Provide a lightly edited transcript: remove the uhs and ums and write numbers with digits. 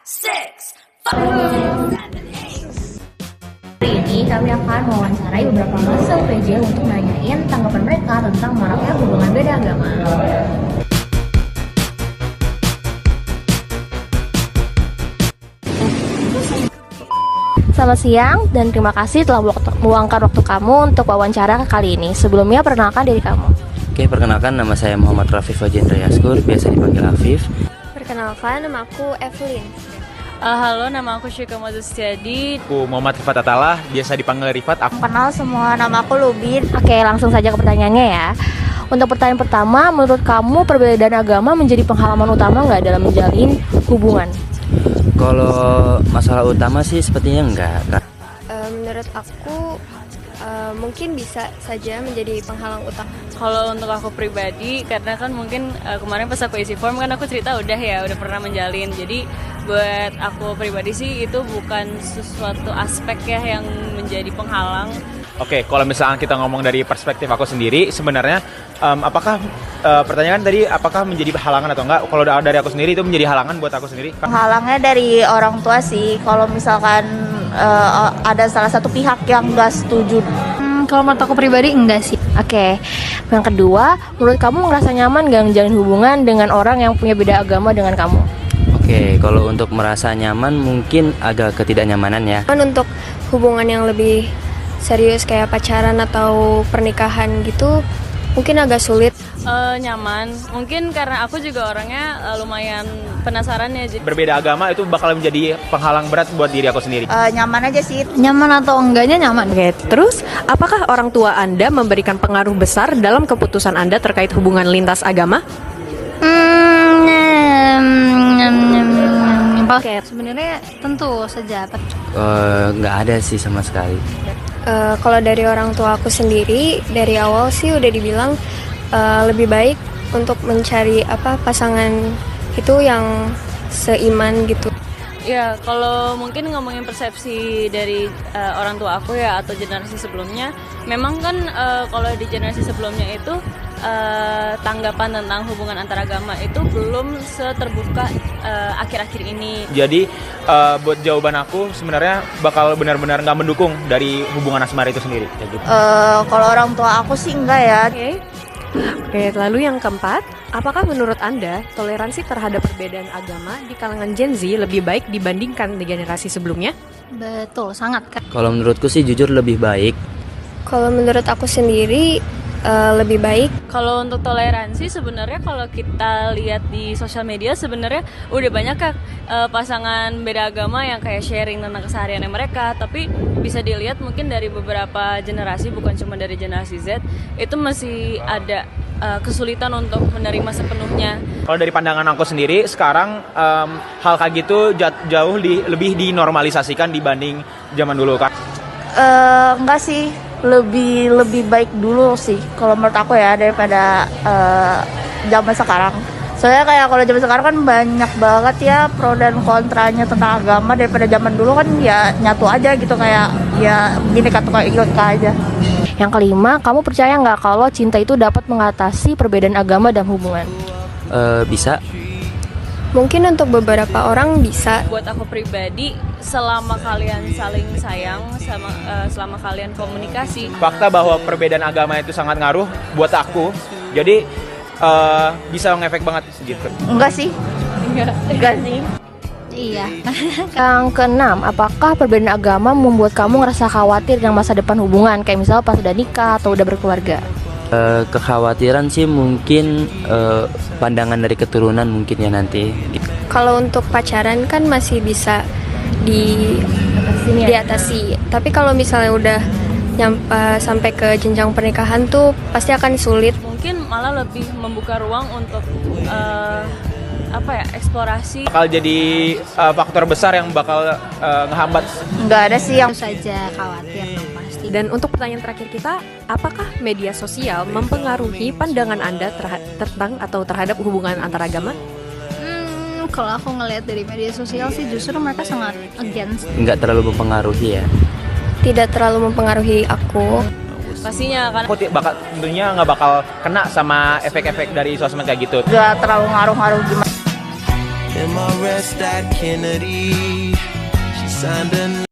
six, five, seven, eight. Hari ini kami akan mewawancarai beberapa mahasiswa PJ untuk nanyain tanggapan mereka tentang maraknya hubungan beda agama. Selamat siang dan terima kasih telah meluangkan waktu kamu untuk wawancara kali ini. Sebelumnya perkenalkan diri kamu. Oke, perkenalkan nama saya Muhammad Rafif Wajendra Yaskur, biasa dipanggil Afif. Perkenalkan, nama aku Evelyn. Halo, nama aku Syuka Mazustiadi. Aku Muhammad Rifat Atalah, biasa dipanggil Rifat. Kenal semua, nama aku Lubin. Oke, langsung saja ke pertanyaannya ya. Untuk pertanyaan pertama, menurut kamu perbedaan agama menjadi penghalangan utama nggak dalam menjalin hubungan? Kalau masalah utama sih sepertinya enggak. Menurut aku mungkin bisa saja menjadi penghalang utama. Kalau untuk aku pribadi, karena kan mungkin kemarin pas aku isi form kan aku cerita udah pernah menjalin. Jadi buat aku pribadi sih itu bukan sesuatu aspek ya yang menjadi penghalang. Oke, kalau misalnya kita ngomong dari perspektif aku sendiri, sebenarnya apakah pertanyaan tadi apakah menjadi halangan atau enggak? Kalau dari aku sendiri itu menjadi halangan buat aku sendiri. Halangnya dari orang tua sih, kalau misalkan ada salah satu pihak yang nggak setuju. Kalau menurut aku pribadi enggak sih. Oke, yang kedua, menurut kamu ngerasa nyaman gak menjalin hubungan dengan orang yang punya beda agama dengan kamu? Oke, kalau untuk merasa nyaman mungkin agak ketidaknyamanan ya. Untuk hubungan yang lebih serius kayak pacaran atau pernikahan gitu, mungkin agak sulit. Nyaman, mungkin karena aku juga orangnya lumayan penasaran ya. Berbeda agama itu bakal menjadi penghalang berat buat diri aku sendiri. Nyaman aja sih. Nyaman atau enggaknya nyaman. Oke, terus apakah orang tua Anda memberikan pengaruh besar dalam keputusan Anda terkait hubungan lintas agama? Oke, sebenarnya tentu saja. Nggak ada sih sama sekali. Kalau dari orang tua aku sendiri, dari awal sih udah dibilang lebih baik untuk mencari pasangan itu yang seiman gitu. Ya, kalau mungkin ngomongin persepsi dari orang tua aku ya atau generasi sebelumnya, memang kan kalau di generasi sebelumnya itu tanggapan tentang hubungan antaragama itu belum seterbuka akhir-akhir ini. Jadi buat jawaban aku sebenarnya bakal benar-benar nggak mendukung dari hubungan asmara itu sendiri. Kayak gitu. Kalau orang tua aku sih enggak ya. Oke, lalu yang keempat, apakah menurut Anda toleransi terhadap perbedaan agama di kalangan Gen Z lebih baik dibandingkan di generasi sebelumnya? Betul, sangat kan. Kalau menurutku sih jujur lebih baik. Kalau menurut aku sendiri lebih baik. Kalau untuk toleransi sebenarnya kalau kita lihat di sosial media sebenarnya udah banyak pasangan beda agama yang kayak sharing tentang kesehariannya mereka, tapi bisa dilihat mungkin dari beberapa generasi, bukan cuma dari generasi Z, itu masih ada kesulitan untuk menerima sepenuhnya. Kalau dari pandangan aku sendiri sekarang hal kayak gitu jauh lebih dinormalisasikan dibanding zaman dulu kan. Enggak sih, lebih baik dulu sih kalau menurut aku ya daripada zaman sekarang. Soalnya kayak kalau zaman sekarang kan banyak banget ya pro dan kontranya tentang agama, daripada zaman dulu kan ya nyatu aja gitu, kayak ya gini kata kayak gitu aja. Yang kelima, kamu percaya nggak kalau cinta itu dapat mengatasi perbedaan agama dan hubungan? Bisa. Mungkin untuk beberapa orang bisa. Buat aku pribadi, selama kalian saling sayang, selama kalian komunikasi. Fakta bahwa perbedaan agama itu sangat ngaruh buat aku. Jadi bisa ngefek banget gitu. Enggak sih. Enggak sih. Iya. Yang keenam, apakah perbedaan agama membuat kamu ngerasa khawatir dengan masa depan hubungan, kayak misalnya pas udah nikah atau udah berkeluarga? Kekhawatiran sih mungkin pandangan dari keturunan mungkin ya nanti. Kalau untuk pacaran kan masih bisa diatasi. Tapi kalau misalnya udah sampai ke jenjang pernikahan tuh pasti akan sulit. Mungkin malah lebih membuka ruang untuk eksplorasi. Bakal jadi faktor besar yang bakal ngehambat. Enggak ada sih yang Saja khawatir dong pasti. Dan untuk pertanyaan terakhir kita, apakah media sosial mempengaruhi pandangan Anda terhadap hubungan antaragama? Kalau aku ngelihat dari media sosial sih justru mereka sangat against. Nggak terlalu mempengaruhi ya. Tidak terlalu mempengaruhi aku. Pastinya kan. Aku tentunya nggak bakal kena sama efek-efek dari sosmed kayak gitu. nggak terlalu ngaruh-ngaruh gimana. in my rest at Kennedy. She signed a